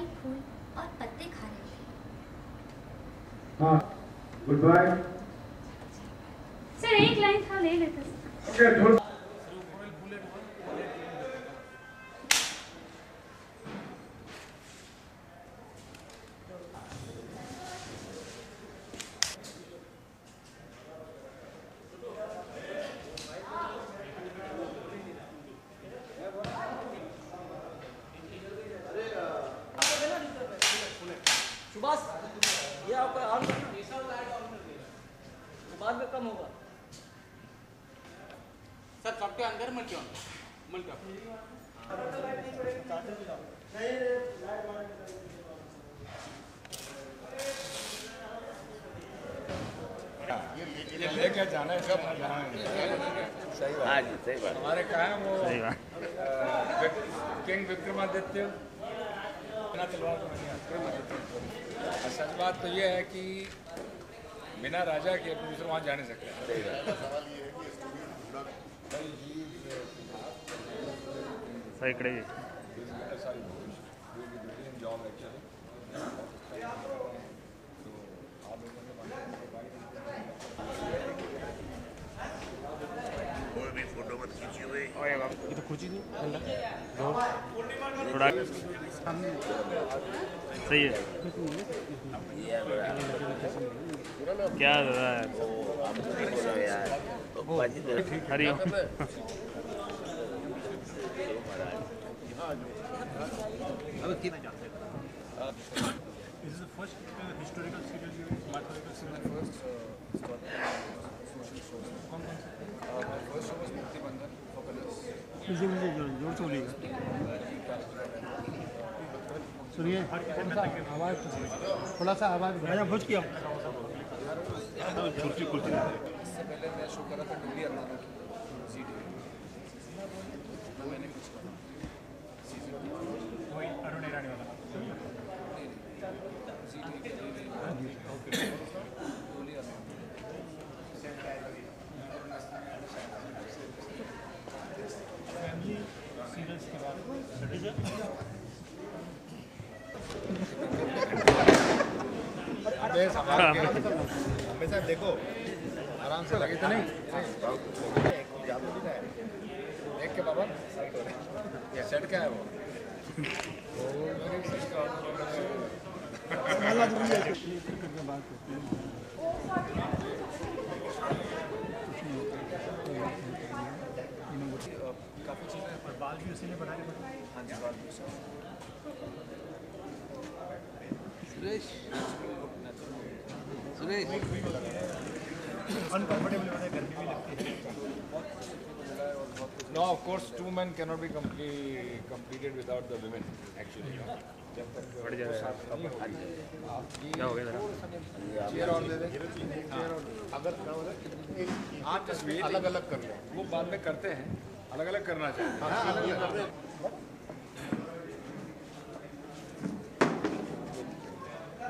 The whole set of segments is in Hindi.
फल फूल और पत्ते खा रहे थे। हाँ, गुड बाय। सर एक लाइन था, ले लेते सर। ओके, थोड़ा सुभाष, ये आपका ऑन करना, बाद में कम होगा सर। सबके अंदर मल्टी ऑन मल्टी ये लेके जाना है सब। सही बात। हाँ जी, सही बात। हमारे कहा है वो किंग विक्रमादित्य बिना तलवार को नहीं आता। सच बात तो ये है कि बिना राजा के प्रोड्यूसर वहाँ जा नहीं सकते। सही बात। सही इकडे जॉब एक्चुअली कोई भी फोटो मत खींचिए भाई। इथं खुर्ची दे थोड़ा सही है। क्या यार Hariom. This is the first historical serial you mythological serial. first social shows. My first show was Mukti Bandhan for Colors. इसे मुझे जोर से बोलिएगा। सुनिए, आवाज़ थोड़ा सा आवाज़ बढ़ाया भोज किया। कुर्सी कुर्सी। इससे पहले मैं शो करा था डोली अरमानों की ZTV। मैंने कुछ करा वही अरुण ईरानी वाला। फैमिली सीरियल्स के बाद हमेशा देखो आराम से लगे तो नहीं देख के बाबा सेट क्या है वो काफ़ी चीज़ें और बाल भी उसी ने बनाए। हाँ जी बाल भी सुरेश सुरेश अनकंफर्टेबल होता है, गर्मी भी लगती है। No, of course, two men cannot be completed without the women. Actually, जब तक बढ़ जाएगा। क्या हो गया जरा? चेयर और दे दे। अगर आप तस्वीर अलग अलग कर लो, वो बाद में करते हैं, अलग अलग करना चाहिए।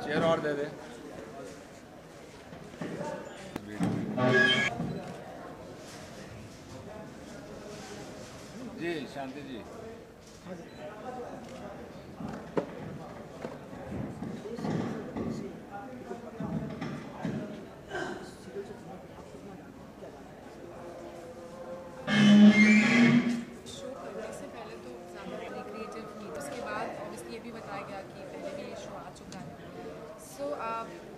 चेयर और दे दे। जी शांति जी।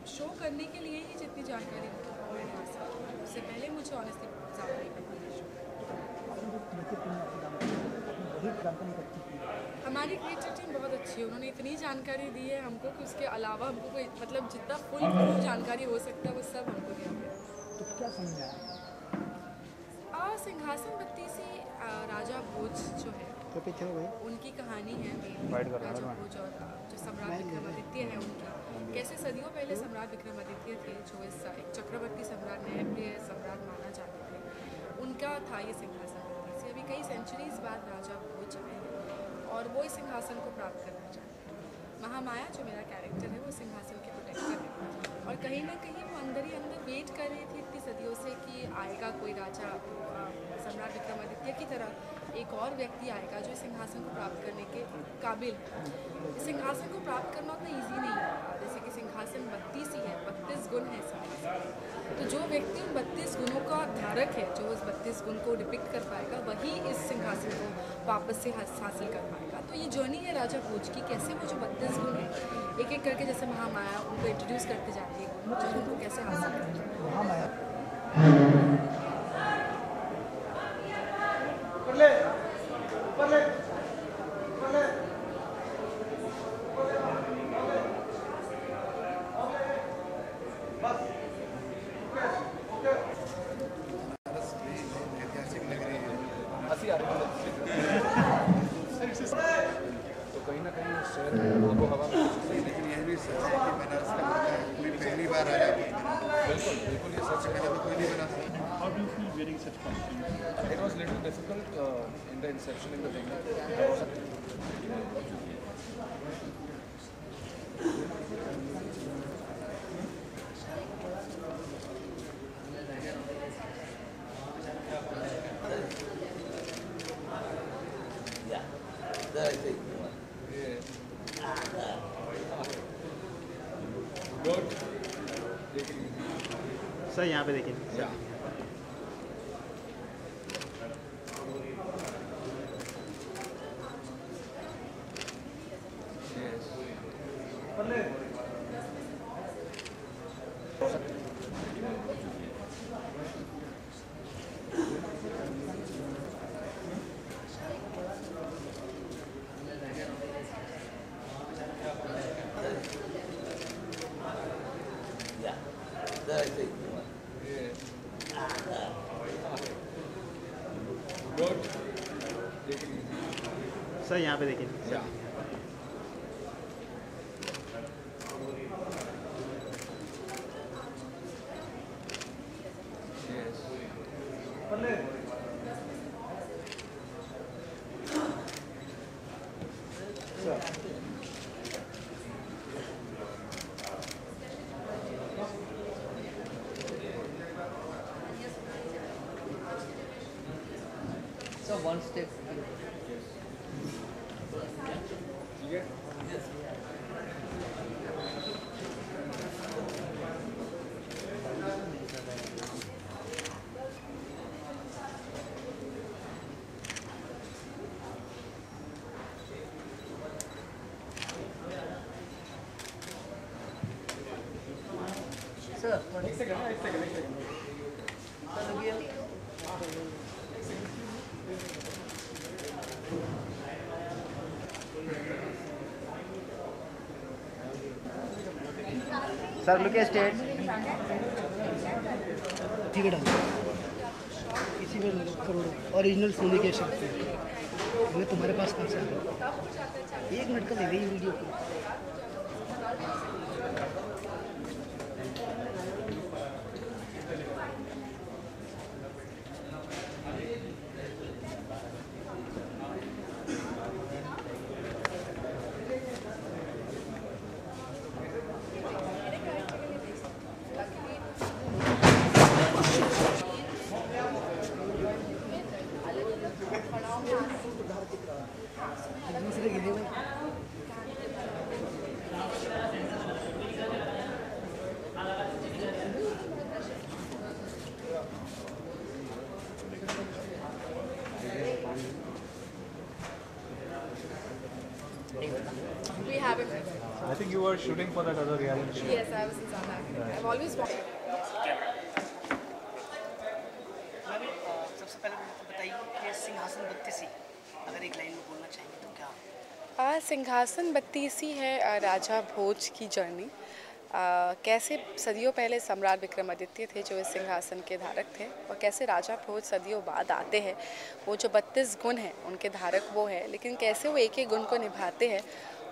शो करने के लिए ही जितनी जानकारी मैंने हासिल की, उससे पहले मुझे ऑनेस्टली ज़्यादा नहीं पता है। हमारी क्रिएटिव टीम बहुत अच्छी है, उन्होंने इतनी जानकारी दी है हमको कि उसके अलावा हमको कोई मतलब जितना फुल जानकारी हो सकता है वो सब हमको दिया गया। तो क्या समझा? सिंहासन बत्ती से राजा भोज जो है उनकी कहानी है। राजा भोज और जो सम्राट विक्रमादित्य है उनकी, कैसे सदियों पहले सम्राट विक्रमादित्य थे जो इस एक चक्रवर्ती सम्राट न्यायप्रिय सम्राट माना जाते थे, उनका था ये सिंहासन बत्ती से। अभी कई सेंचुरीज बाद राजा भोज आए और वो इस सिंहासन को प्राप्त करना चाहते हैं। महामाया जो मेरा कैरेक्टर है वो सिंहासन के प्रोटेक्टर है और कहीं ना कहीं वो अंदर ही अंदर वेट कर रही थी इतनी सदियों से कि आएगा कोई राजा सम्राट विक्रमादित्य की तरह एक और व्यक्ति आएगा जो इस सिंहासन को प्राप्त करने के काबिल है। इस सिंहासन को प्राप्त करना उतना ईजी नहीं है। जैसे कि सिंहासन 32 ही है, 32 गुण है सिंहासन। तो जो व्यक्ति उन 32 गुणों का धारक है, जो उस 32 गुण को डिपिक्ट कर पाएगा, वही इस सिंहासन को वापस से हासिल कर पाएगा। तो ये जर्नी है राजा भोज की, कैसे वो जो 32 गुण है एक एक करके जैसे महामाया उनको इंट्रोड्यूस करते जाती है, जो उनको कैसे हासिल करती है। तो कहीं ना कहीं उस शहर में आबो हवा में लेकिन यह भी सच है कि बनारस का लड़का है, कोई पहली बार आया। बिल्कुल बिल्कुल ये सच है। कोई नहीं बना सकता। How do you feel wearing such costumes? It was little difficult in the inception in the beginning. Good. Sir यहाँ पे देखिए। Yeah. Good. सर यहाँ पे देखिए। Yeah. So one step. Sir, एक सेकंड। Sir look state. ठीक है, इसी में करोड़ों ओरिजिनल सोने के शब्द मैं तुम्हारे पास कहाँ से आ गया? 1 मिनट का ले गई वीडियो को। दूसरे गिले में We have it. I think you were shooting for that other reality show. Yes, I was in South Africa. I've always wanted. सबसे पहले बताइए कि सिंहासन 32 अगर एक लाइन में बोलना चाहेंगे तो क्या? सिंहासन 32 है राजा भोज की जर्नी। कैसे सदियों पहले सम्राट विक्रमादित्य थे जो इस सिंहासन के धारक थे, और कैसे राजा भोज सदियों बाद आते हैं। वो जो 32 गुण हैं उनके धारक वो है, लेकिन कैसे वो एक एक गुण को निभाते हैं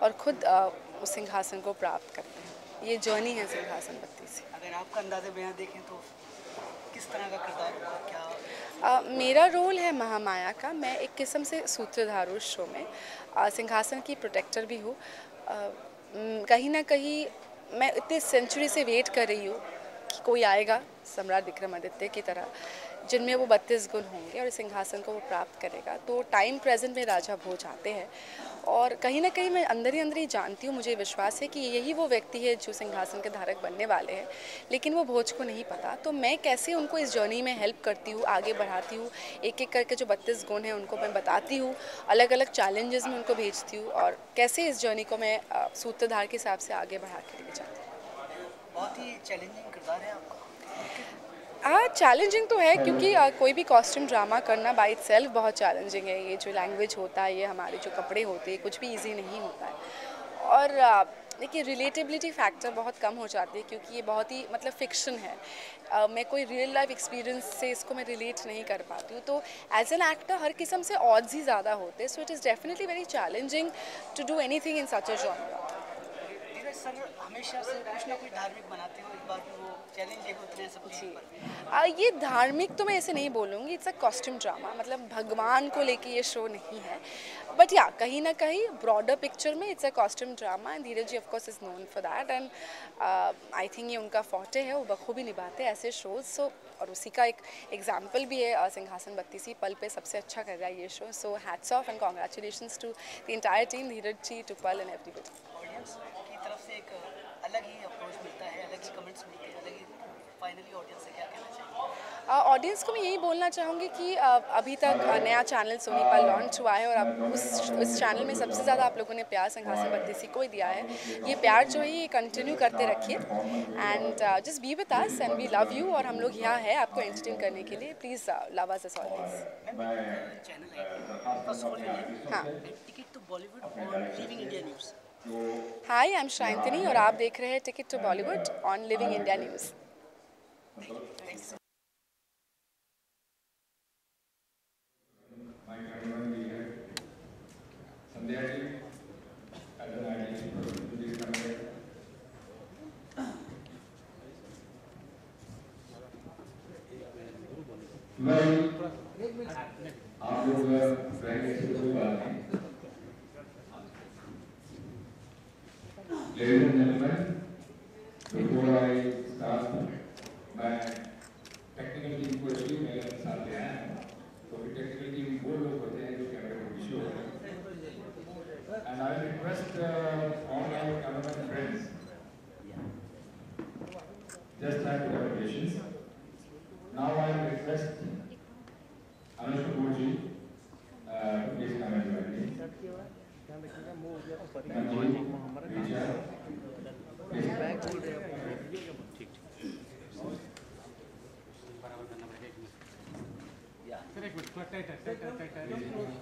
और खुद उस सिंहासन को प्राप्त करते हैं। ये जर्नी है सिंहासन 32। अगर आपका अंदाज़ा बयां देखें तो किस तरह का किरदार होगा? क्या मेरा रोल है महामाया का। मैं एक किस्म से सूत्रधार हूँ शो में, सिंहासन की प्रोटेक्टर भी हूँ। कहीं ना कहीं मैं इतने सेंचुरी से वेट कर रही हूँ कि कोई आएगा सम्राट विक्रमादित्य की तरह, जिनमें वो 32 गुण होंगे और इस सिंहासन को वो प्राप्त करेगा। तो टाइम प्रेजेंट में राजा भोज आते हैं और कहीं ना कहीं मैं अंदर ही जानती हूँ, मुझे विश्वास है कि यही वो व्यक्ति है जो सिंहासन के धारक बनने वाले हैं, लेकिन वो भोज को नहीं पता। तो मैं कैसे उनको इस जर्नी में हेल्प करती हूँ, आगे बढ़ाती हूँ, एक एक करके जो 32 गुण हैं उनको मैं बताती हूँ, अलग अलग चैलेंजेस में उनको भेजती हूँ और कैसे इस जर्नी को मैं सूत्रधार के हिसाब से आगे बढ़ा के लेके जाती हूँ। बहुत ही चैलेंजिंग किरदार है आपका। हाँ, चैलेंजिंग तो है क्योंकि कोई भी कॉस्ट्यूम ड्रामा करना बाय इटसेल्फ बहुत चैलेंजिंग है। ये जो लैंग्वेज होता है, ये हमारे जो कपड़े होते हैं, कुछ भी इजी नहीं होता है। और देखिए रिलेटेबिलिटी फैक्टर बहुत कम हो जाती है क्योंकि ये बहुत ही मतलब फिक्शन है। मैं कोई रियल लाइफ एक्सपीरियंस से इसको मैं रिलेट नहीं कर पाती हूँ। तो एज एन एक्टर हर किस्म से ऑड्स ही ज़्यादा होते हैं। So it is definitely very challenging to do anything in such a genre. Sir हमेशा से कुछ ना कुछ धार्मिक बनाते हो, इस बार भी वो चैलेंज एक उतरे सब। ये धार्मिक तो मैं ऐसे नहीं बोलूँगी, इट्स अ कॉस्ट्यूम ड्रामा, मतलब भगवान को लेके ये शो नहीं है। बट या कहीं ना कहीं ब्रॉडर पिक्चर में it's a costume drama and Dheeraj ji of course is known for that and I think ये उनका फॉर्टे है, वो बखूबी निभाते हैं ऐसे शोज। सो और उसी का एक एग्जाम्पल भी है सिंहासन 32 पल पे सबसे अच्छा कर रहा है ये show. So hats off and congratulations to the entire team, Dheeraj ji, Tupal and everybody. Audience की तरफ से एक अलग ही अप्रोच मिलता है, अलग ही कमेंट्स मिलते हैं, अलग ही फाइनली ऑडियंस से क्या कहना चाहिए? ऑडियंस को मैं यही बोलना चाहूँगी कि अभी तक नया चैनल सोनी पर लॉन्च हुआ है और अब उस चैनल में सबसे ज़्यादा आप लोगों ने प्यार सिंहासन 32 को ही दिया है। ये प्यार जो है ये कंटिन्यू करते रखिए and just be with us and we love you. और हम लोग यहाँ हैं आपको एंटरटेन करने के लिए। Please love us as always. Channel है आपका सोल इंडिया। हाँ, टिकट टू बॉलीवुड और living India news. Hi, I am Shantani और आप देख रहे हैं ticket to Bollywood on living India news. Sandhya ji, आप लोग Ladies and gentlemen, before I start, मैं टेक्निकल टीम को इसलिए मेरे साथ ले आया हूँ क्योंकि टेक्निकल टीम वो लोग होते हैं जो कैमरे को विशु होते हैं। And I request all our cameraman friends, just have your patience. Now I request Anush Kapoor ji, please come and join me.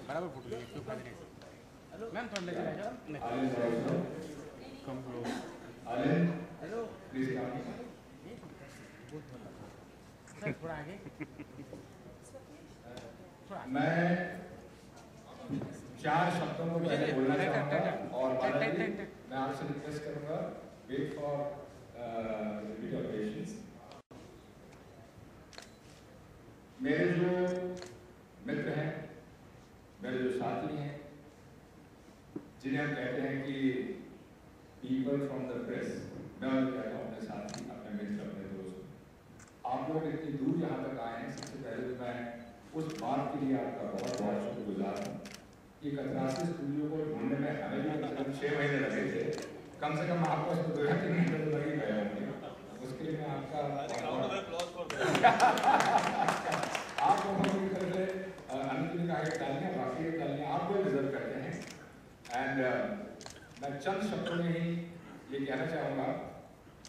बराबर फोटो लीजिए, क्यों फायदा नहीं। मैम थोड़ा ले जाइए। कम करो। सर थोड़ा आगे। मैं 4 शब्दों को पहले बोलना चाहूँगा और मैं आपसे रिक्वेस्ट करूँगा wait for bit of patience. मेरे जो मित्र हैं, मेरे जो साथी हैं, जिन्हें हम कहते हैं कि पीपल फ्रॉम द प्रेस, मैं उन्हें कहता हूँ अपने साथी, अपने मित्र, अपने दोस्त। आप लोग इतनी दूर यहाँ तक आए हैं, सबसे पहले तो मैं उस बात के लिए आपका बहुत बहुत शुक्रगुजार हूँ। ये कतरासी स्टूडियो को ढूंढने में हमें भी कम से कम 6 महीने लगे थे, कम से कम आपको 2-3 महीने तो लग ही गए होंगे। उसके लिए मैं आपका आप लोगों की तरफ से अनंत जी का एक तालियां, बाकी एक तालियां आपको डिजर्व करते हैं। एंड मैं चंद शब्दों में ही ये कहना चाहूँगा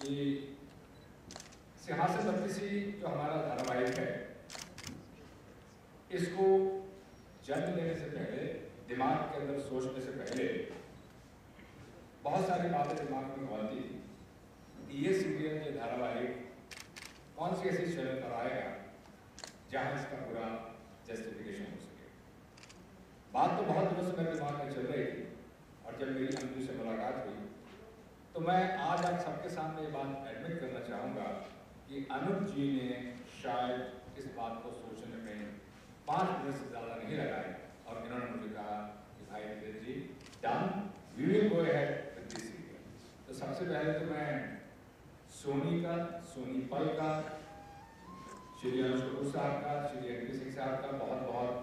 कि सिंहासन 32 जो हमारा धारावाहिक है, इसको जन्म देने से पहले, दिमाग के अंदर सोचने से पहले बहुत सारी बातें दिमाग में घूमती थी। ये सीरियल, ये धारावाहिक कौन सी ऐसी चैनल पर आएगा जहाँ इसका पूरा जस्टिफिकेशन हो सके। बात तो बहुत दिनों से मेरे दिमाग में चल रही थी और जब मेरी अंजू से मुलाकात हुई तो मैं आज आप सबके सामने ये बात एडमिट करना चाहूँगा कि अनुप जी ने शायद इस बात को सोचने में 5 मिनट से ज़्यादा नहीं लगाए और इन्होंने मुझे कहा कि भाई Dheeraj ji, done, we will go ahead with this serial. तो सबसे पहले तो मैं सोनी पल का श्री अनुज कपूर साहब का, श्री एनपी सिंह साहब का बहुत बहुत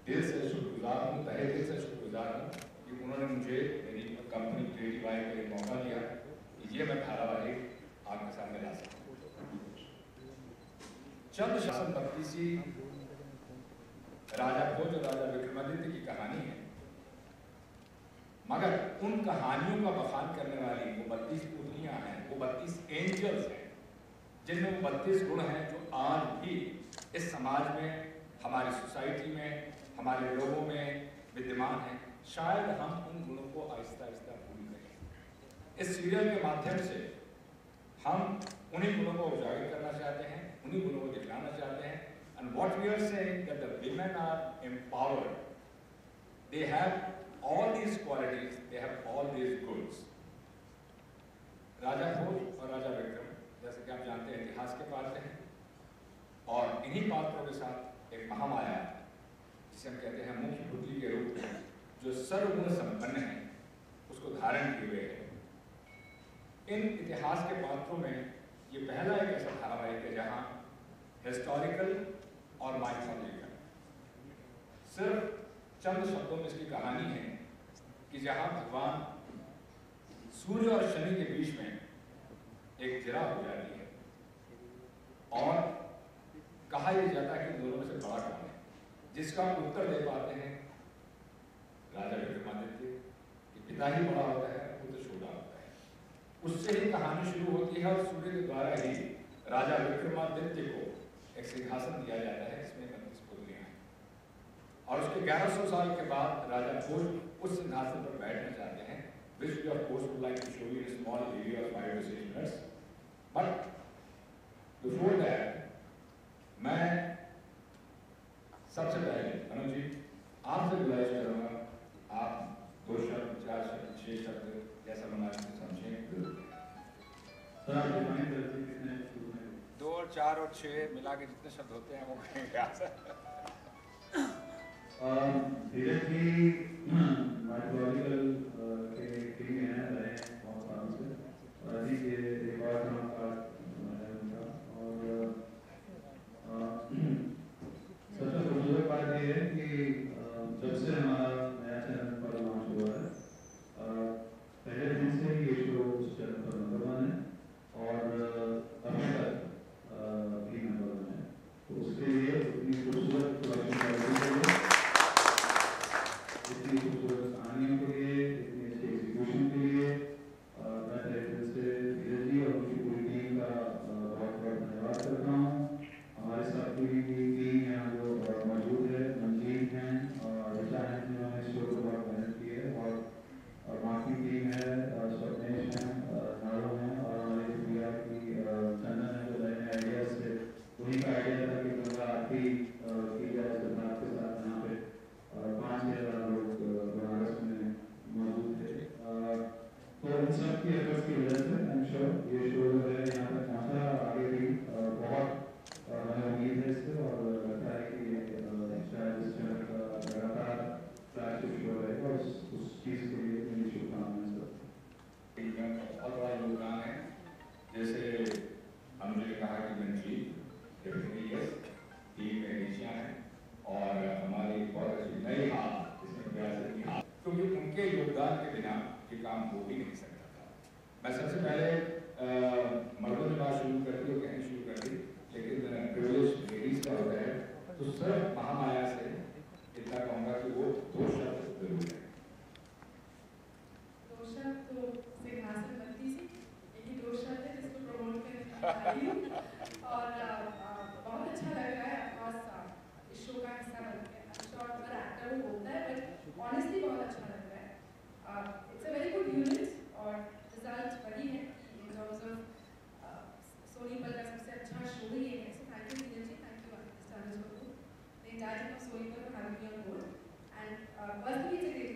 दिल से शुक्रगुजार हूँ, तहे दिल से शुक्रगुजार हूँ कि उन्होंने मुझे मेरी कंपनी क्रिएटिव आई के लिए मौका दिया कि ये मैं धारावाहिक आपके सामने ला सकता हूँ। चंद शासन बत्तीसी राजा भोज और राजा विक्रमादित्य की कहानी है, मगर उन कहानियों का बखान करने वाली वो 32 पुतलियां हैं, वो 32 एंजल्स हैं, जिनमें वो 32 गुण हैं जो आज भी इस समाज में, हमारी सोसाइटी में, हमारे लोगों में विद्यमान हैं। शायद हम उन गुणों को आहिस्ता आहिस्ता भूल गए। इस सीरियल के माध्यम से हम उन्हीं गुणों को उजागर करना चाहते हैं, उन्हीं गुणों को दिखलाना चाहते हैं। And what we are saying that the women are empowered. They have all these qualities, they have all these goods. राजा भोज और राजा विक्रम, जैसे कि आप जानते हैं, इतिहास के पात्र हैं, और इन्हीं पात्रों के साथ एक महामाया, जिसे हम कहते हैं मुख्य पुतली के रूप में, जो सर्वगुण संपन्न है, उसको धारण किए हुए है। इन इतिहास के पात्रों में ये पहला एक ऐसा धारावाहिक है जहाँ हिस्टोरिकल और माइथोलॉजिकल, सिर्फ चंद शब्दों में इसकी कहानी है कि जहाँ भगवान सूर्य और शनि के बीच में एक जिरा हो जाती है, और कहा यह जाता है कि दोनों में से बड़ा कौन है, जिसका उत्तर दे पाते हैं राजा विक्रमादित्य कि पिता ही बड़ा होता है, पुत्र छोटा होता है। उससे ही कहानी शुरू होती है और सूर्य के द्वारा ही राजा विक्रमादित्य को एक सिंहासन दिया जाता है, इसमें 32 पुतलियां हैं, और उसके 1100 साल के बाद राजा भोज उस सिंहासन पर बैठना चाहते हैं, which we of course would like to show you in a small video of 5 to 6 minutes. But before that, मैं सबसे पहले अनुज जी आपसे गुजारिश करूँगा, आप 2 शब्द, 4 शब्द, 6 शब्द, जैसा मना समझें। सर आप डिफाइन कर दीजिए कितने 2 और 4 और 6 मिला के जितने शब्द होते हैं वो कहेंगे आप। धीरज जी माइथोलॉजिकल के टीम में रहे हैं बहुत सालों से, और अभी ये एक और काम का है उनका। और सबसे खूबसूरत बात ये है कि जब से हमारा नया चैनल पर लॉन्च हुआ है, पहले दिन से ही ये शो उस चैनल पर नंबर 1 है और अभी तक भी नंबर 1 है। तो उसके लिए इतनी खूबसूरत प्रोडक्शन इतनी खूबसूरत कहानियों के लिए, इतनी अच्छी एग्जीक्यूशन के लिए मैं तहे दिल से धीरज जी और उनकी पूरी टीम का बहुत बहुत धन्यवाद करता हूँ। हमारे साथ पूरी टीम यहाँ जो मौजूद है, मंजीत हैं और ऋचा हैं जिन्होंने इस शो को बहुत मेहनत की है, और बाकी टीम है, स्वप्नेश हैं, नारो हैं, और हमारी प्रिया की चंदन है जो नए नए आइडियाज से, उन्हीं का आइडिया था कि गंगा आरती की जाए सिद्धार्थ के साथ यहाँ पे 5,000 लोग बनारस में मौजूद थे। तो इन सब की एफर्ट्स की वजह से आई एम श्योर ये शो जो है यहाँ तक पहुँचा, आगे भी बहुत हमें उम्मीद है इससे, और लगता है कि शायद इस चैनल का लगातार फ्लैगशिप शो रहेगा, उस चीज़ के लिए मेरी शुभकामनाएं सर। बहुत बड़ा योगदान है, जैसे अनुज ने कहा कि मंजीत टीम में ऋचा हैं, और हमारी बहुत अच्छी नई हाथ इसमें प्रयास की हाथ, क्योंकि उनके योगदान के बिना ये काम हो भी नहीं सकता था। मैं सबसे पहले मर्दों ने बात शुरू कर दी और कहनी शुरू कर दी, लेकिन प्रिविलेज लेडीज का होता है, तो सिर्फ महामाया से इतना कहूँगा कि वो 2 शब्द जरूर है। 2 शब्द तो सिंहासन बत्तीसी, यही 2 शब्द है जिसको प्रमोट करने और बहुत अच्छा लग रहा है ऑफकोर्स इस शो का हिस्सा बन के। श्योर हर एक्टर वो होता है, बट ऑनेस्टली बहुत अच्छा लग रहा है। It's a very good unit, और रिजल्ट वही है कि इन टर्म्स ऑफ सोनी पर का सबसे अच्छा शो ही है। So thank you Dheeraj ji, thank you mister Anuj Kapoor, the entire team of Sony for having me on board, and personally it's a great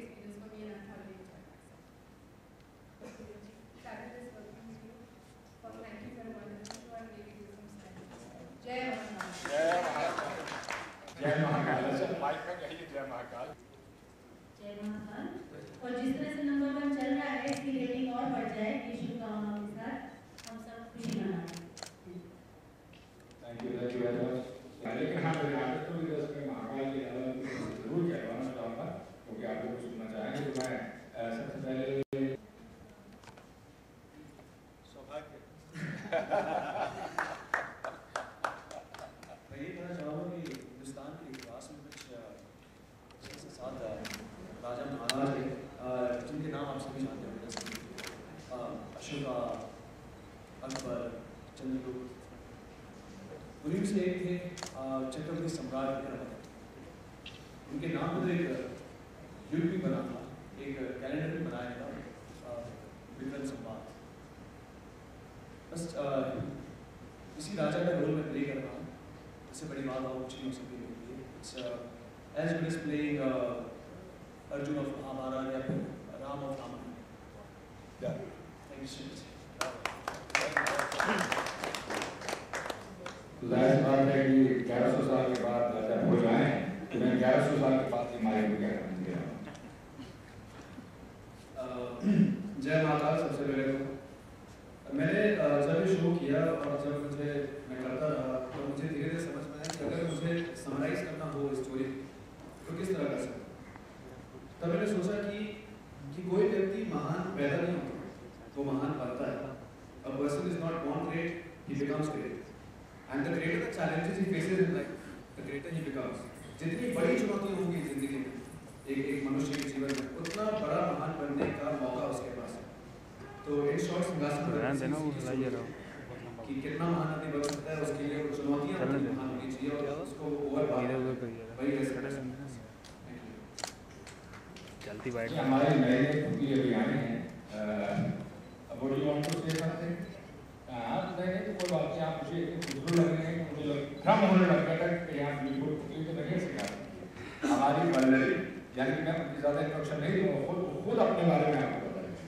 Ashoka, Akbar, Chandragupta, उन्हीं से एक थे चक्रवर्ती सम्राट विक्रमादित्य। उनके नाम पर एक युग भी बना था, एक कैलेंडर भी बनाया था, विक्रम संवाद। बस इसी राजा का रोल मैं प्ले कर रहा हूँ, इससे बड़ी बात और कुछ नहीं हो सकती मेरे लिए। It's as good as playing Arjun of Mahabharat या फिर Ram of Ramayan. Thank you so much. जाहिर बात है कि 1100 साल के बाद जब हो जाए तो मैं 1100 साल के बाद हमारे को क्या करना चाहिए। जय महाकाल। सबसे पहले तो मैंने जब ये शो किया और जब मैं करता रहा तो मुझे धीरे धीरे समझ में आया कि अगर मुझे समराइज करना हो स्टोरी तो किस तरह कर सकता। तब मैंने सोचा कि कोई व्यक्ति महान पैदा नहीं होता, वो महान बनता है। A person is not born great, he becomes great. And the greater the challenges he faces in life, the greater he becomes. जितनी बड़ी चुनौतियां होंगी जिंदगी में एक मनुष्य के जीवन में, उतना बड़ा महान बनने का मौका उसके पास है। तो इन शॉर्ट सिंहासन पर कि कितना महान आदमी बन सकता है, उसके लिए चुनौतियां महान होनी चाहिए और उसको ओवर वही चलती बाइक हमारे नए अभी आए हैं। अब वो वांट टू से सकते हैं नहीं तो कोई बात नहीं। आप मुझे खुशबू लग रहे हैं, मुझे भ्रम होने लग गया था कि यहाँ बिल्कुल तो नहीं सिखा हमारी वल्लरी, यानी कि मैं उनकी ज़्यादा इंट्रोडक्शन नहीं दूँगा, खुद अपने बारे में आपको बताएंगे।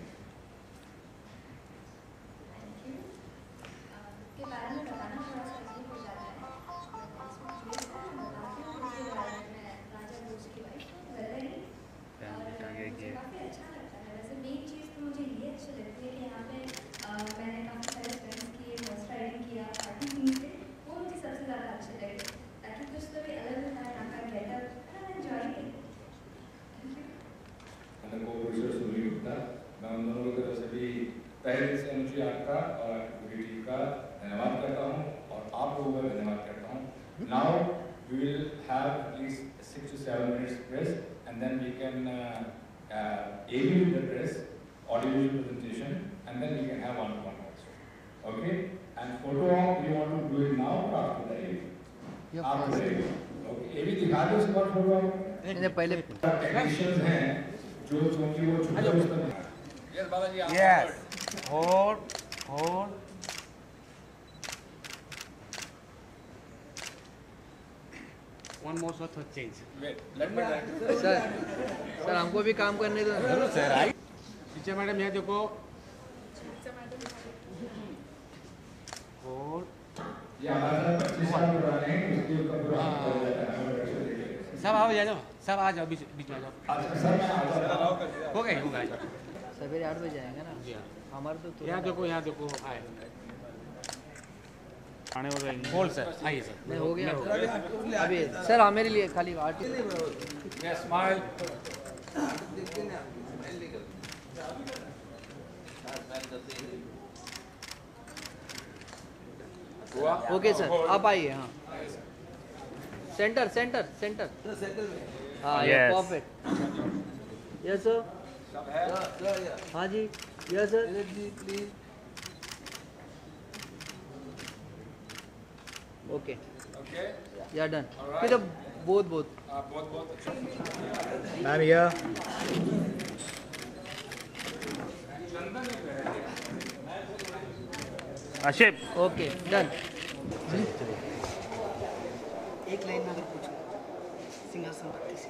के बारे में बताना थोड़ा सा अजीब हो जाता है। राजा भोज की वाइफ वल्लरी, मुझे काफ़ी अच्छा लगता है। वैसे मेन चीज़ तो मुझे ये अच्छी लगती है कि यहाँ पे मैंने काफ़ी सारे फ्रेंड्स किए, हॉर्स राइडिंग किया, पार्टी किए थे, वो मुझे सबसे ज़्यादा अच्छे लगे ताकि कुछ तो भी अलग होता है यहाँ का गेटअप, मैं एंजॉय किया। मैं उन दोनों की तरफ से भी पहले से मुझे आपका और पूरी टीम का धन्यवाद करता हूँ और आप लोगों का धन्यवाद करता हूँ। Now we will have at least 6 to 7 minutes press and then we can aim the press audio presentation and then we can have one-to-one also. Okay? And photo op you want to do it now or after the AV? After the AV. Okay. AV दिखा दो उसके बाद photo op। नहीं पहले टेक्नीशियंस हैं जो चूंकि वो छुट्टी उसमें यस बालाजी आप yes hold one more shot for change let me sir हमको भी काम करने दो जरूर सर। राइट टीचर मैडम यहाँ देखो होल्ड ये हमारा 25 साल पुराने हैं इसके ऊपर पूरा सब आओ जाओ सब आ जाओ बीच में आ जाओ। अच्छा सर मैं आ जाऊँ हो गए सवेरे 8 बजे आएंगे ना हमारे तो यहाँ देखो आए आने वाले होल्ड सर आइए सर नहीं हो गया अभी सर हाँ मेरे लिए खाली artist yes smile okay sir आप आइए। हाँ सेंटर हाँ ये परफेक्ट यस सर हाँ जी यस सर प्लीज ओके या डन फिर बहुत मैम या आशिफ ओके डन। एक लाइन में अगर पूछो सिंहासन बत्ती से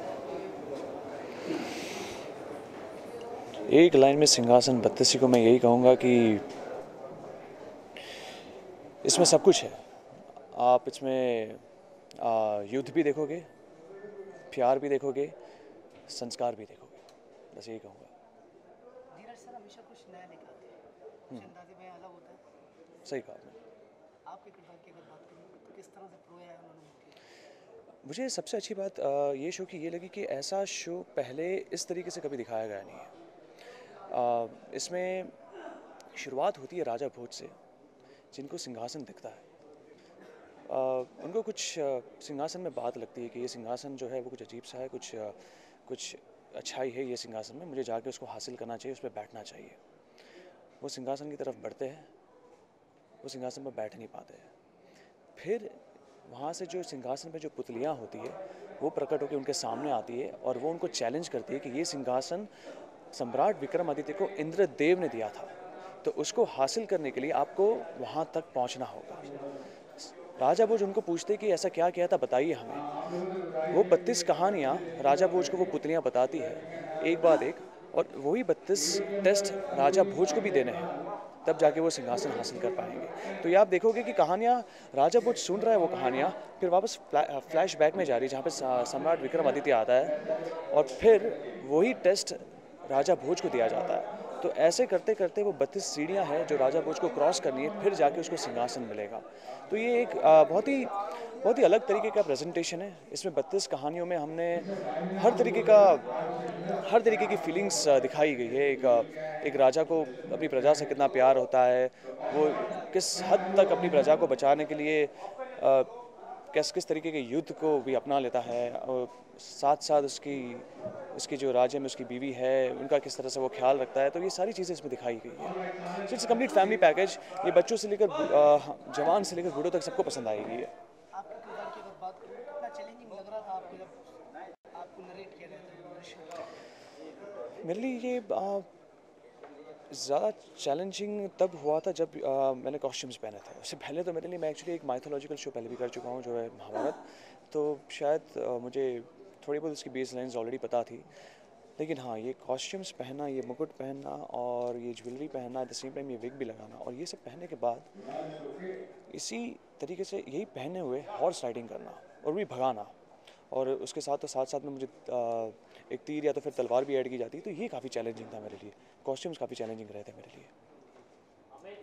एक लाइन में सिंहासन बत्तीसी को मैं यही कहूँगा कि इसमें सब कुछ है। आप इसमें युद्ध भी देखोगे, प्यार भी देखोगे, संस्कार भी देखोगे, बस यही कहूँगा। धीरज सर हमेशा कुछ नया लेकर आते हैं, अंदाजे में अलग होता है। सही कहा आपने। आपके किरदार की अगर बात करें तो किस तरह से प्रो है उन्होंने? मुझे सबसे अच्छी बात ये शो की ये लगी कि ऐसा शो पहले इस तरीके से कभी दिखाया गया नहीं है। इसमें शुरुआत होती है राजा भोज से, जिनको सिंहासन दिखता है। उनको कुछ सिंहासन में बात लगती है कि ये सिंहासन जो है वो कुछ अजीब सा है, कुछ अच्छाई है ये सिंहासन में, मुझे जाके उसको हासिल करना चाहिए, उस पर बैठना चाहिए। वो सिंहासन की तरफ बढ़ते हैं, वो सिंहासन पर बैठ नहीं पाते हैं। फिर वहाँ से जो सिंहासन पे जो पुतलियाँ होती है वो प्रकट होकर उनके सामने आती है और वो उनको चैलेंज करती है कि ये सिंहासन सम्राट विक्रमादित्य को इंद्रदेव ने दिया था, तो उसको हासिल करने के लिए आपको वहाँ तक पहुँचना होगा। राजा भोज उनको पूछते कि ऐसा क्या किया था, बताइए हमें। वो 32 कहानियाँ राजा भोज को वो पुतलियाँ बताती है एक बाद एक, और वही 32 टेस्ट राजा भोज को भी देने हैं, तब जाके वो सिंहासन हासिल कर पाएंगे। तो ये आप देखोगे कि कहानियाँ राजा भोज सुन रहा है, वो कहानियाँ फिर वापस फ्लैशबैक में जा रही है जहाँ पे सम्राट विक्रमादित्य आता है और फिर वही टेस्ट राजा भोज को दिया जाता है। तो ऐसे करते करते वो 32 सीढ़ियाँ हैं जो राजा भोज को क्रॉस करनी है, फिर जाके उसको सिंहासन मिलेगा। तो ये एक बहुत ही अलग तरीके का प्रेजेंटेशन है। इसमें 32 कहानियों में हमने हर तरीके की फीलिंग्स दिखाई गई है। एक राजा को अपनी प्रजा से कितना प्यार होता है, वो किस हद तक अपनी प्रजा को बचाने के लिए किस तरीके के युद्ध को भी अपना लेता है, और साथ साथ उसकी जो राज्य में उसकी बीवी है उनका किस तरह से वो ख्याल रखता है। तो ये सारी चीज़ें इसमें दिखाई गई है। So it's complete family package. ये बच्चों से लेकर जवान से लेकर बूढ़ों तक सबको पसंद आएगी है। आपके किरदार की अगर बात करूँ, कितना चैलेंजिंग लग रहा था आपको जब आपको नरेट किया गया था? मेरे लिए ये ज़्यादा चैलेंजिंग तब हुआ था जब मैंने कॉस्ट्यूम्स पहने थे। उससे पहले तो मेरे लिए, मैं एक्चुअली एक माइथोलॉजिकल शो पहले भी कर चुका हूँ जो है महाभारत, तो शायद मुझे थोड़ी बहुत उसकी बेस लाइन्स ऑलरेडी पता थी। लेकिन हाँ, ये कॉस्ट्यूम्स पहनना, ये मुकुट पहनना और ये ज्वेलरी पहनना, एट द सेम टाइम ये विग भी लगाना, और ये सब पहनने के बाद इसी तरीके से यही पहने हुए हॉर्स राइडिंग करना और भी भगाना, और उसके साथ में मुझे एक तीर या तो फिर तलवार भी ऐड की जाती, तो ये काफ़ी चैलेंजिंग था मेरे लिए। कॉस्ट्यूम्स काफ़ी चैलेंजिंग रहे थे मेरे लिए।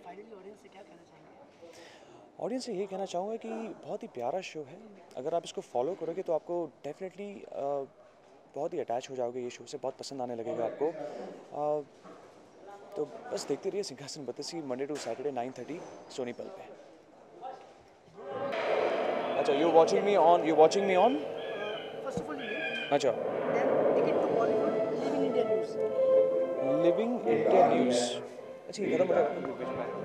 फाइनली ऑडियंस से क्या कहना चाहेंगे? ऑडियंस से ये कहना चाहूँगा कि बहुत ही प्यारा शो है। अगर आप इसको फॉलो करोगे तो आपको डेफिनेटली बहुत ही अटैच हो जाओगे ये शो से, बहुत पसंद आने लगेगा आपको। तो बस देखते रहिए सिंहासन 32 मंडे टू सैटरडे 9:30 सोनी पल पे। अच्छा, you watching me on? First of all अच्छा, ticket to Bollywood living India news. Living India news. अच्छा, ये खत्म हो गया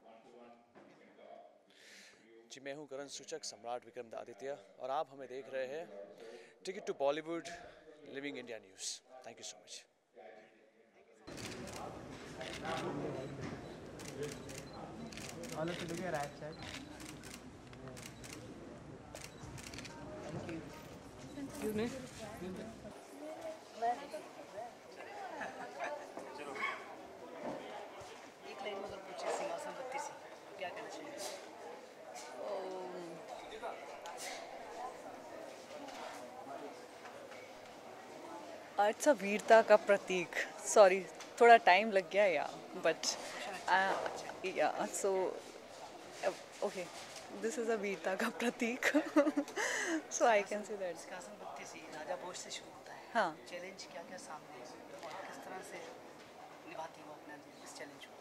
जी। मैं हूँ करण सूचक, सम्राट विक्रमादित्य, और आप हमें देख रहे हैं ticket to Bollywood living India news. Thank you so much. All of you look at right side. Excuse me. एक लाइन में अगर पूछे सिंहासन 32 तो क्या कहना चाहिए? इट्स अ वीरता का प्रतीक। सॉरी, थोड़ा टाइम लग गया या बट या so okay, this is a वीरता का प्रतीक। सो आई कैन से दैट। सिंहासन 32 राजा भोज से शुरू होता है। हाँ। चैलेंज क्या क्या सामने है और किस तरह से निभाती हो अपने इस चैलेंज को?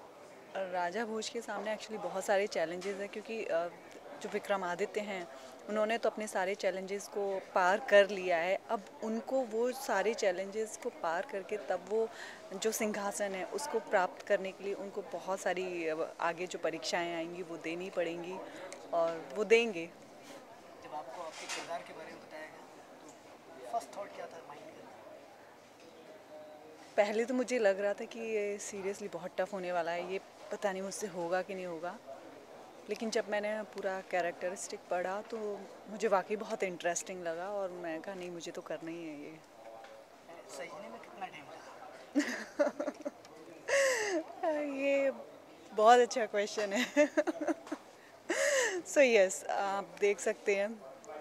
राजा भोज के सामने एक्चुअली बहुत सारे चैलेंजेस हैं, क्योंकि जो विक्रमादित्य हैं उन्होंने तो अपने सारे चैलेंजेस को पार कर लिया है। अब उनको वो सारे चैलेंजेस को पार करके तब वो जो सिंहासन है उसको प्राप्त करने के लिए उनको बहुत सारी आगे जो परीक्षाएं आएंगी वो देनी पड़ेंगी, और वो देंगे। जब आपको आपके किरदार के बारे में बताया गया तो फर्स्ट थॉट क्या था माइंड में? पहले तो मुझे लग रहा था कि ये सीरियसली बहुत टफ होने वाला है, ये पता नहीं मुझसे होगा कि नहीं होगा। लेकिन जब मैंने पूरा कैरेक्टरिस्टिक पढ़ा तो मुझे वाकई बहुत इंटरेस्टिंग लगा, और मैं कहा नहीं, मुझे तो करना ही है ये। सजने में कितना टाइम लगा? ये बहुत अच्छा क्वेश्चन है। सो यस, आप देख सकते हैं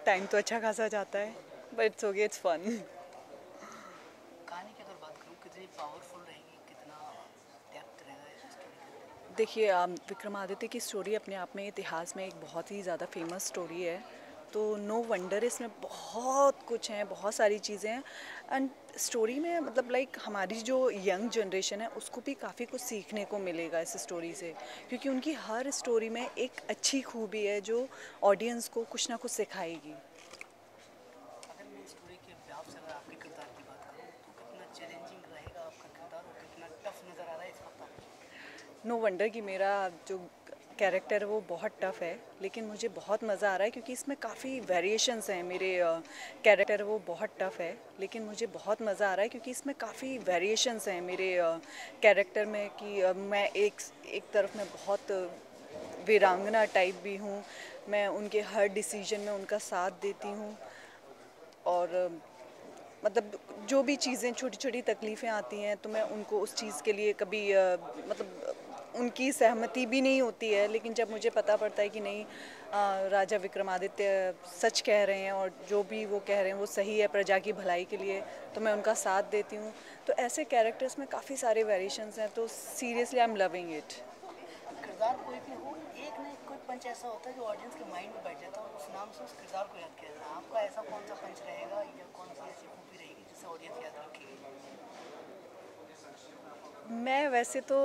टाइम तो अच्छा खासा जाता है, but it's okay, it's fun. कहानी की अगर बात करूँ, कितनी पावरफुल रहेगी, कितना डेप्थ रहेगा स्टोरी? देखिए, विक्रमादित्य की स्टोरी अपने आप में इतिहास में एक बहुत ही ज़्यादा फेमस स्टोरी है, तो नो वंडर इसमें बहुत कुछ है, बहुत सारी चीज़ें हैं। एंड स्टोरी में मतलब लाइक हमारी जो यंग जनरेशन है उसको भी काफ़ी कुछ सीखने को मिलेगा इस स्टोरी से, क्योंकि उनकी हर स्टोरी में एक अच्छी खूबी है जो ऑडियंस को कुछ ना कुछ सिखाएगी। अगर मैं स्टोरी के हिसाब से अगर आपके किरदार की बात करूँ तो कितना चैलेंजिंग रहेगा आपका किरदार और कितना टफ नज़र आ रहा है इस वक्त आपको? नो वंडर कि मेरा जो कैरेक्टर है वो बहुत टफ़ है, लेकिन मुझे बहुत मज़ा आ रहा है क्योंकि इसमें काफ़ी वेरिएशंस हैं। मेरे कैरेक्टर वो बहुत टफ़ है, लेकिन मुझे बहुत मज़ा आ रहा है क्योंकि इसमें काफ़ी वेरिएशंस हैं मेरे कैरेक्टर में कि मैं एक तरफ मैं बहुत वीरांगना टाइप भी हूँ, मैं उनके हर डिसीजन में उनका साथ देती हूँ और मतलब जो भी चीज़ें छोटी छोटी तकलीफ़ें आती हैं तो मैं उनको उस चीज़ के लिए कभी मतलब उनकी सहमति भी नहीं होती है, लेकिन जब मुझे पता पड़ता है कि नहीं राजा विक्रमादित्य सच कह रहे हैं और जो भी वो कह रहे हैं वो सही है प्रजा की भलाई के लिए, तो मैं उनका साथ देती हूँ। तो ऐसे कैरेक्टर्स में काफ़ी सारे वेरिएशंस हैं, तो seriously I am loving it. किरदार कोई भी हो, एक ना एक कोई पंच ऐसा होता है जो ऑडियंस के माइंड में बैठ जाता है और उस नाम से उस किरदार को याद किया जाता है। आपका ऐसा कौन सा पंच रहेगा या कौन सी ऐसी खूबी रहेगी जिसे ऑडियंस याद रखेगी? मैं वैसे तो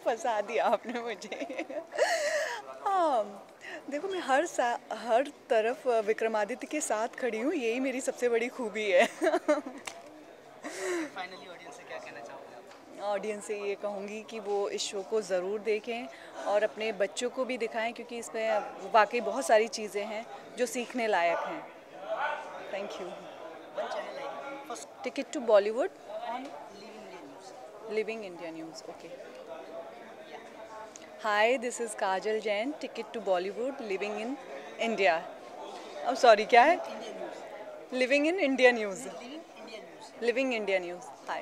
फंसा दिया आपने मुझे। हाँ, देखो मैं हर तरफ विक्रमादित्य के साथ खड़ी हूँ, यही मेरी सबसे बड़ी खूबी है। फाइनली ऑडियंस से क्या कहना चाहोगे? ऑडियंस से ये कहूँगी कि वो इस शो को ज़रूर देखें और अपने बच्चों को भी दिखाएं क्योंकि इसमें वाकई बहुत सारी चीज़ें हैं जो सीखने लायक हैं। Thank you. Ticket to Bollywood on Living India News, okay. Hi, this is Kajal Jain, ticket to Bollywood, living in India. I'm sorry, क्या है? Living in India News. Living India News. Hi.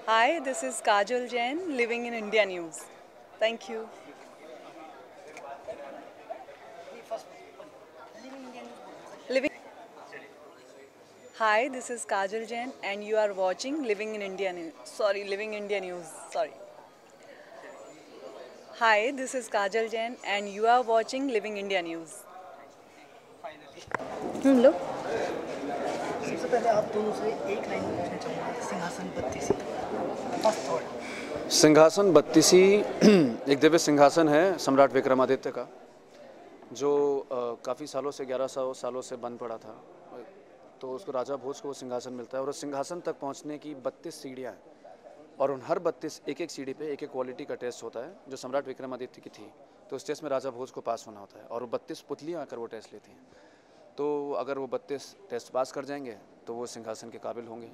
Hi, this is Kajal Jain, living in India News. Thank you. Living. Hi, this is Kajal Jain and you are watching Living in India News. Sorry, Living India News. Sorry. Hi, this is Kajal Jain and you are watching Living India News. लोग सबसे पहले आप दोनों से एक लाइन में पूछना चाहूँगा, सिंहासन बत्तीसी फर्स्ट थॉट। सिंहासन बत्तीसी एक दिव्य सिंहासन है सम्राट विक्रमादित्य का, जो काफ़ी सालों से 1100 सालों से बंद पड़ा था। तो उसको राजा भोज को वो सिंहासन मिलता है और उस सिंहासन तक पहुंचने की 32 सीढ़ियाँ हैं और उन हर 32 एक सीढ़ी पे एक क्वालिटी का टेस्ट होता है जो सम्राट विक्रमादित्य की थी। तो उस टेस्ट में राजा भोज को पास होना होता है और वो 32 पुतलियाँ आकर वो टेस्ट लेती हैं। तो अगर वो 32 टेस्ट पास कर जाएंगे तो वो सिंहासन के काबिल होंगे।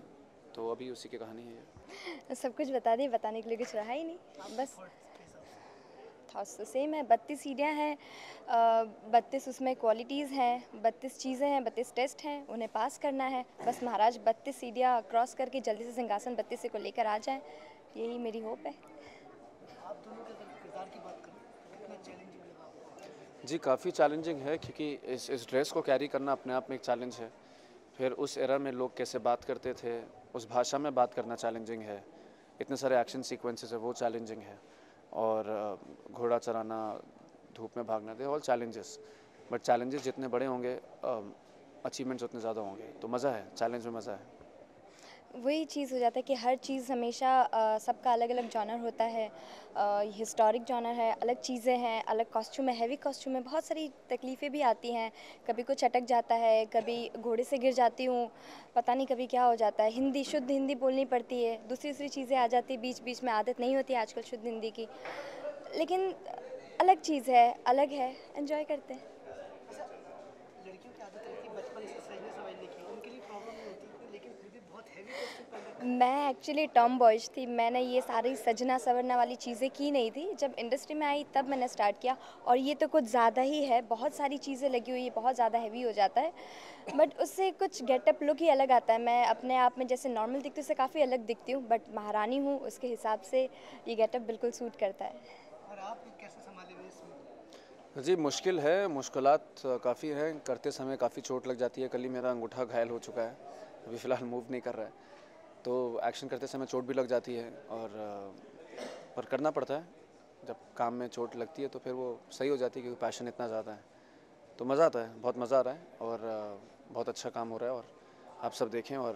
तो अभी उसी की कहानी है। सब कुछ बता दिए, बताने के लिए कुछ रहा ही नहीं। बस थॉट्स तो सेम है। 32 सीढ़ियाँ हैं, 32 उसमें क्वालिटीज़ हैं, 32 चीज़ें हैं, 32 टेस्ट हैं, उन्हें पास करना है। बस महाराज 32 सीढ़ियाँ क्रॉस करके जल्दी से सिंहासन 32 को लेकर आ जाएं, यही मेरी होप है। आप दोनों के किरदार की बात करें, कितना चैलेंजिंग लगा? जी काफ़ी चैलेंजिंग है क्योंकि इस ड्रेस को कैरी करना अपने आप में एक चैलेंज है। फिर उस एरा में लोग कैसे बात करते थे, उस भाषा में बात करना चैलेंजिंग है। इतने सारे एक्शन सीक्वेंसेस है, वो चैलेंजिंग है। और घोड़ा चराना, धूप में भागना, they all challenges. But challenges जितने बड़े होंगे अचीवमेंट्स उतने ज़्यादा होंगे। तो मज़ा है, चैलेंज में मज़ा है। वही चीज़ हो जाता है कि हर चीज़ हमेशा सबका अलग अलग जॉनर होता है। हिस्टोरिक जॉनर है, अलग चीज़ें हैं, अलग कॉस्ट्यूम है, हैवी कॉस्ट्यूम है, बहुत सारी तकलीफ़ें भी आती हैं। कभी कुछ अटक जाता है, कभी घोड़े से गिर जाती हूँ, पता नहीं कभी क्या हो जाता है। हिंदी, शुद्ध हिंदी बोलनी पड़ती है, दूसरी चीज़ें आ जाती है बीच बीच में, आदत नहीं होती आजकल शुद्ध हिंदी की। लेकिन अलग चीज़ है, अलग है, एंजॉय करते हैं। लड़कियों की आदत रहती है बचपन से सजने संवरने की, उनके लिए प्रॉब्लम नहीं होती, लेकिन फिर भी बहुत हैवी कॉस्ट्यूम पहन। मैं एक्चुअली टॉम बॉयज थी, मैंने ये सारी सजना सवरना वाली चीज़ें की नहीं थी। जब इंडस्ट्री में आई तब मैंने स्टार्ट किया और ये तो कुछ ज़्यादा ही है, बहुत सारी चीज़ें लगी हुई है, बहुत ज़्यादा हैवी हो जाता है। बट उससे कुछ गेटअप लुक ही अलग आता है। मैं अपने आप में जैसे नॉर्मल दिखती हूँ उससे काफ़ी अलग दिखती हूँ, बट महारानी हूँ उसके हिसाब से ये गेटअप बिल्कुल सूट करता है। और आप कैसे संभाले हुए इसमें? जी मुश्किल है, मुश्किलात काफ़ी हैं। करते समय काफ़ी चोट लग जाती है। कल ही मेरा अंगूठा घायल हो चुका है, अभी फ़िलहाल मूव नहीं कर रहा है। तो एक्शन करते समय चोट भी लग जाती है और पर करना पड़ता है। जब काम में चोट लगती है तो फिर वो सही हो जाती है क्योंकि पैशन इतना ज़्यादा है। तो मज़ा आता है, बहुत मज़ा आ रहा है और बहुत अच्छा काम हो रहा है और आप सब देखें और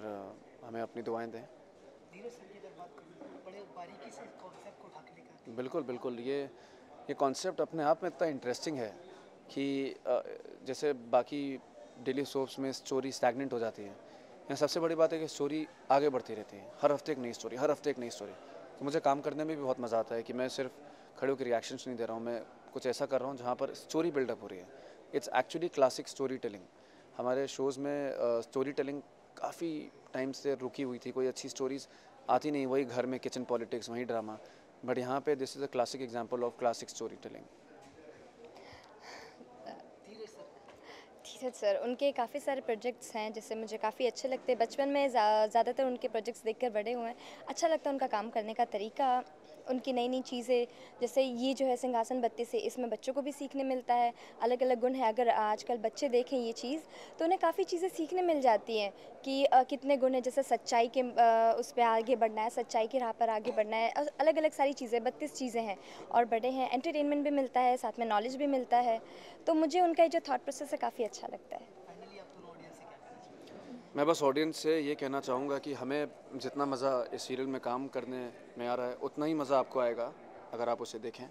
हमें अपनी दुआएं दें। धीरज सर की अगर बात करूँ, बड़े बारीकी से कॉन्सेप्ट को उठा के लेकर। बिल्कुल बिल्कुल, ये कॉन्सेप्ट अपने आप में इतना इंटरेस्टिंग है कि जैसे बाकी डेली सोप्स में स्टोरी स्टैगनेंट हो जाती है, यहाँ सबसे बड़ी बात है कि स्टोरी आगे बढ़ती रहती है, हर हफ्ते एक नई स्टोरी, हर हफ्ते एक नई स्टोरी। तो मुझे काम करने में भी बहुत मज़ा आता है कि मैं सिर्फ खड़े होकर रिएक्शंस नहीं दे रहा हूँ, मैं कुछ ऐसा कर रहा हूँ जहाँ पर स्टोरी बिल्डअप हो रही है। It's actually classic story telling. हमारे शोज़ में स्टोरी टेलिंग काफ़ी टाइम से रुकी हुई थी, कोई अच्छी स्टोरीज़ आती नहीं, वही घर में किचन पॉलिटिक्स, वही ड्रामा। बट यहाँ पे this is a classic example of classic story telling. Dheeraj sir, उनके काफ़ी सारे प्रोजेक्ट्स हैं जिससे मुझे काफ़ी अच्छे लगते हैं। बचपन में ज़्यादातर उनके प्रोजेक्ट्स देखकर बड़े हुए हैं। अच्छा लगता है उनका काम करने का तरीका, उनकी नई नई चीज़ें, जैसे ये जो है सिंहासन बत्ती से, इसमें बच्चों को भी सीखने मिलता है, अलग अलग गुण है। अगर आजकल बच्चे देखें ये चीज़ तो उन्हें काफ़ी चीज़ें सीखने मिल जाती हैं कि कितने गुण हैं, जैसे सच्चाई के उस पर आगे बढ़ना है, सच्चाई की राह पर आगे बढ़ना है, अलग अलग सारी चीज़ें, 32 चीज़ें हैं और बड़े हैं। एंटरटेनमेंट भी मिलता है, साथ में नॉलेज भी मिलता है। तो मुझे उनका जो थॉट प्रोसेस है काफ़ी अच्छा लगता है। मैं बस ऑडियंस से ये कहना चाहूँगा कि हमें जितना मज़ा इस सीरियल में काम करने में आ रहा है उतना ही मज़ा आपको आएगा अगर आप उसे देखें,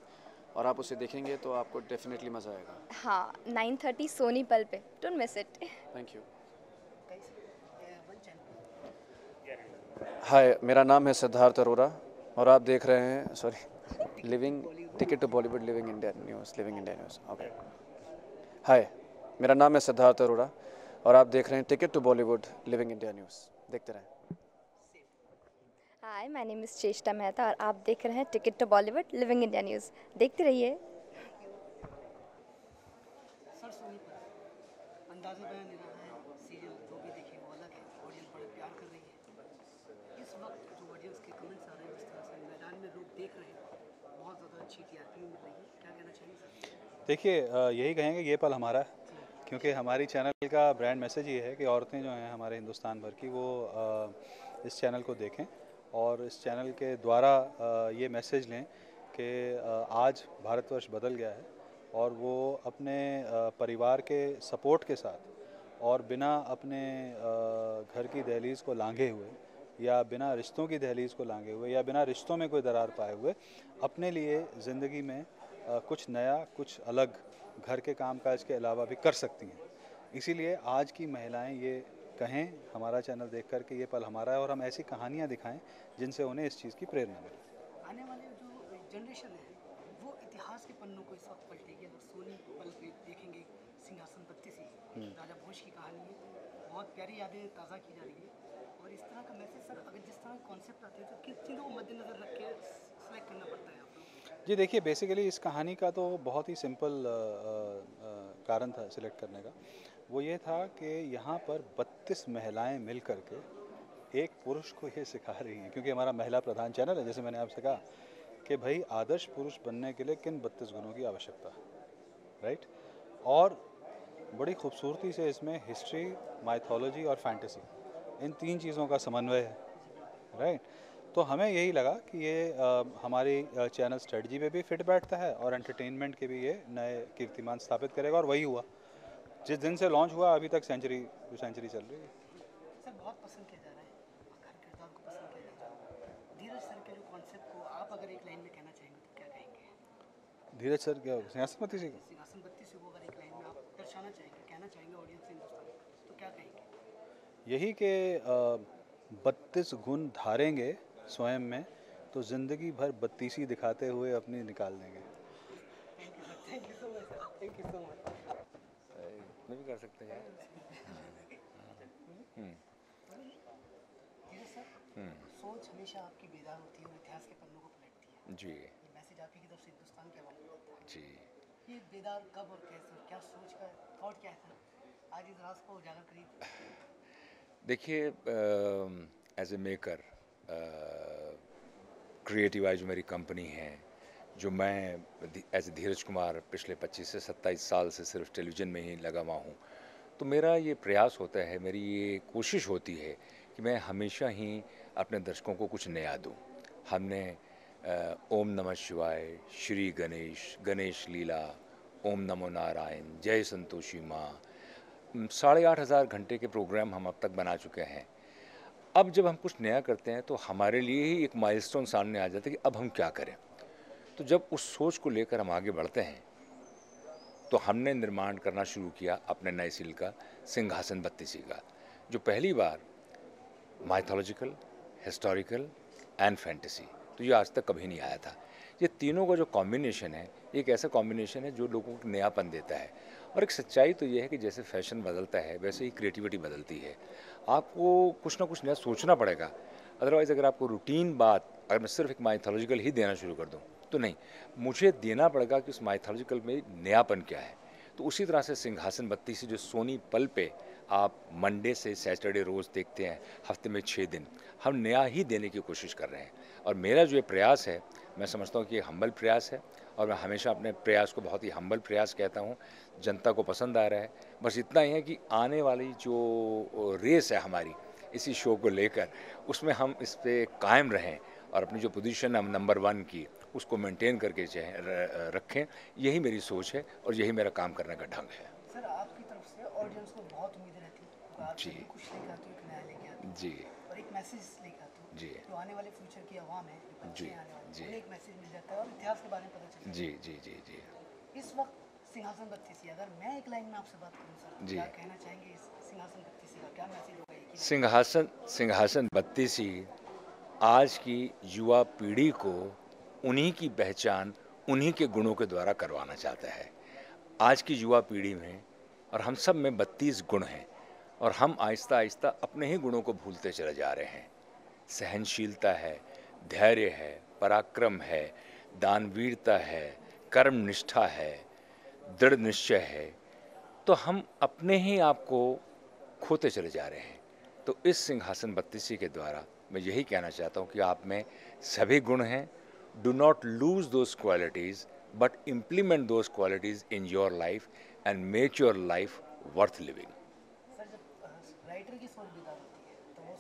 और आप उसे देखेंगे तो आपको डेफिनेटली मज़ा आएगा। हाँ, 9:30 सोनी पल पे, don't miss it. Thank you. Hi, मेरा नाम है सिद्धार्थ अरोरा और आप देख रहे हैं living ticket to Bollywood living India news. Okay. Hi, मेरा नाम है सिद्धार्थ अरोरा और आप देख रहे हैं ticket to Bollywood living India news. देखते रहें। हाय, माय नेम इज़ चेष्टा मेहता और आप देख रहे हैं ticket to Bollywood living India news. देखते रहिए। सर सोनी पर अंदाज़े बयां दे रहा है, सीरियल जो भी देखिए वो अलग है, ऑडियंस बड़ा प्यार कर रही है। इस वक्त जो ऑडियंस के कमेंट्स आ रहे हैं, जिस तरह से मैदान में लोग देख रहे हैं, बहुत ज़्यादा अच्छी टीआरपी मिल रही है, क्या कहना चाहिए सर? देखिए, यही कहेंगे ये पल हमारा है, क्योंकि हमारी चैनल का ब्रांड मैसेज ये है कि औरतें जो हैं हमारे हिंदुस्तान भर की, वो इस चैनल को देखें और इस चैनल के द्वारा ये मैसेज लें कि आज भारतवर्ष बदल गया है और वो अपने परिवार के सपोर्ट के साथ और बिना अपने घर की दहलीज़ को लांघे हुए या बिना रिश्तों की दहलीज़ को लांघे हुए या बिना रिश्तों में कोई दरार पाए हुए अपने लिए ज़िंदगी में कुछ नया, कुछ अलग घर के कामकाज के अलावा भी कर सकती हैं। इसीलिए आज की महिलाएं ये कहें हमारा चैनल देखकर कि ये पल हमारा है और हम ऐसी कहानियाँ दिखाएं जिनसे उन्हें इस चीज़ की प्रेरणा मिले। आने वाले जो जनरेशन है वो इतिहास के पन्नों को इस वक्त पलटेगी। अगर सोनी पल पे देखेंगे सिंहासन बत्ती से, राजा भोज की कहानी है, बहुत प्यारी यादें ताज़ा की जा रही है और इस तरह का मैसेज सर अगर जिस तरह कॉन्सेप्ट आते हैं तो किन चीज़ों को मद्देनजर रख के सेलेक्ट करना पड़ता है आपको? जी देखिए, बेसिकली इस कहानी का तो बहुत ही सिंपल कारण था सिलेक्ट करने का। वो ये था कि यहाँ पर 32 महिलाएं मिल कर के एक पुरुष को ये सिखा रही हैं, क्योंकि हमारा महिला प्रधान चैनल है, जैसे मैंने आपसे कहा कि भाई आदर्श पुरुष बनने के लिए किन 32 गुणों की आवश्यकता है, राइट। और बड़ी खूबसूरती से इसमें हिस्ट्री, माइथोलॉजी और फैंटेसी, इन 3 चीज़ों का समन्वय है, राइट। तो हमें यही लगा कि ये हमारी चैनल स्ट्रेटजी पे भी फिट बैठता है और एंटरटेनमेंट के भी ये नए कीर्तिमान स्थापित करेगा और वही हुआ। जिस दिन से लॉन्च हुआ अभी तक सेंचुरी चल रही है। सर बहुत पसंद किया जा रहा है, हर किरदार को पसंद किया जा रहा है। धीरज सर के जो कॉन्सेप्ट को आप अगर एक लाइन में कहना चाहेंगे तो क्या कहेंगे? धीरज सर क्या सिंहासन बत्ती से को अगर एक लाइन में आप दर्शाना चाहेंगे, कहना चाहेंगे ऑडियंस से हिंदुस्तान, तो क्या कहेंगे? यही कि 32 गुण धारेंगे स्वयं में तो ज़िंदगी भर 32 दिखाते हुए अपनी निकाल देंगे। Thank you so much sir, thank you so much. मैं भी कर सकते हैं। सोच हमेशा आपकी बेदार होती है और इतिहास के पन्नों को पलटती है। जी। ये मैसेज आपकी तरफ से हिंदुस्तान के हवाले होता है। जी। ये बेदार कब और कैसे और क्या सोच का थॉट क्या था, आज इस राज को उजागर करिए। देखिए, as a maker, creative I जो मेरी कंपनी है, जो मैं एज ए धीरज कुमार पिछले 25 से 27 साल से सिर्फ टेलीविज़न में ही लगा हुआ हूँ, तो मेरा ये प्रयास होता है, मेरी ये कोशिश होती है कि मैं हमेशा ही अपने दर्शकों को कुछ नया दूँ। हमने ओम नमः शिवाय, श्री गणेश, गणेश लीला, ओम नमो नारायण, जय संतोषी माँ, 8,500 घंटे के प्रोग्राम हम अब तक बना चुके हैं। अब जब हम कुछ नया करते हैं तो हमारे लिए ही एक माइलस्टोन सामने आ जाता है कि अब हम क्या करें। तो जब उस सोच को लेकर हम आगे बढ़ते हैं तो हमने निर्माण करना शुरू किया अपने नए सीरियल का सिंहासन बत्तीसी का, जो पहली बार माइथोलॉजिकल, हिस्टोरिकल एंड फैंटेसी। तो ये आज तक कभी नहीं आया था। ये तीनों का जो कॉम्बिनेशन है, एक ऐसा कॉम्बिनेशन है जो लोगों को नयापन देता है। और एक सच्चाई तो ये है कि जैसे फैशन बदलता है वैसे ही क्रिएटिविटी बदलती है। आपको कुछ ना कुछ नया सोचना पड़ेगा, अदरवाइज़ अगर आपको रूटीन बात, अगर मैं सिर्फ एक माइथोलॉजिकल ही देना शुरू कर दूं तो नहीं, मुझे देना पड़ेगा कि उस माइथोलॉजिकल में नयापन क्या है। तो उसी तरह से सिंहासन बत्ती से जो सोनी पल पे आप मंडे से सैटरडे रोज़ देखते हैं, हफ्ते में 6 दिन, हम नया ही देने की कोशिश कर रहे हैं। और मेरा जो ये प्रयास है, मैं समझता हूँ कि ये हम्बल प्रयास है और मैं हमेशा अपने प्रयास को बहुत ही हम्बल प्रयास कहता हूँ। जनता को पसंद आ रहा है। बस इतना ही है कि आने वाली जो रेस है हमारी इसी शो को लेकर, उसमें हम इस पे कायम रहें और अपनी जो पोजीशन हम नंबर 1 की उसको मेंटेन करके रखें। यही मेरी सोच है और यही मेरा काम करने का ढंग है। सर, आपकी तरफ से ऑडियंस को बहुत उम्मीदें रहती है, आप जी कुछ लेकर आते हो, एक नया लेके आते हो जी और एक मैसेज लेकर आते हो जी जो आने वाले फ्यूचर की आवाम है, जी आने वाले जी उन्हें एक मैसेज मिल जाता है और इतिहास के बारे में पता चलता है। जी जी जी जी इस वक्त सिंहासन बत्तीसी, अगर मैं एक लाइन में आपसे बात करूं सर, जी। क्या कहना चाहेंगे इस सिंहासन बत्तीसी का, क्या मैसेज होगा एक ही? सिंहासन बत्तीसी आज की युवा पीढ़ी को उन्हीं की पहचान उन्हीं के गुणों के द्वारा करवाना चाहता है। आज की युवा पीढ़ी में और हम सब में 32 गुण हैं और हम आहिस्ता आहिस्ता अपने ही गुणों को भूलते चले जा रहे हैं। सहनशीलता है, धैर्य है, पराक्रम है, दानवीरता है, कर्मनिष्ठा है, दृढ़ निश्चय है। तो हम अपने ही आप को खोते चले जा रहे हैं। तो इस सिंहासन बत्तीसी के द्वारा मैं यही कहना चाहता हूँ कि आप में सभी गुण हैं। Do not lose those qualities but implement those qualities in your life and make your life worth living. Sir, जब राइटर की सोच बेदार होती है तो वो